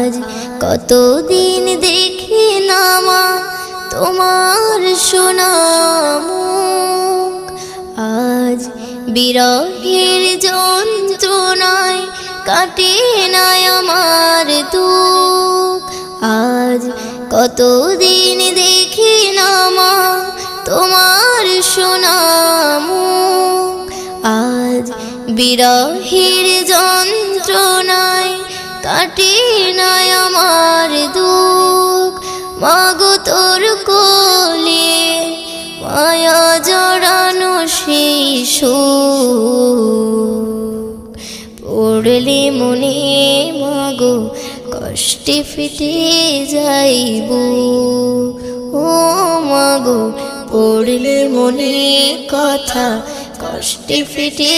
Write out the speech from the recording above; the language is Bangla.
আজ কতদিন দেখি না মা তোমার সোনা মুখ, আজ বিরহের যন্ত্রণায় কাটে না আমার দুঃখ। আজ কতদিন দেখি না মা তোমার সোনা মুখ, আজ বিরহের যন্ত্রণায় কাটে না আমার দুঃখ। মাগো তোর কোলে মায়া জড়ানো সেই সুখ, পড়লে মনে মাগো কষ্টে ফেটে যাইব। ও মাগো পড়লে মনে কথা কষ্টে ফেটে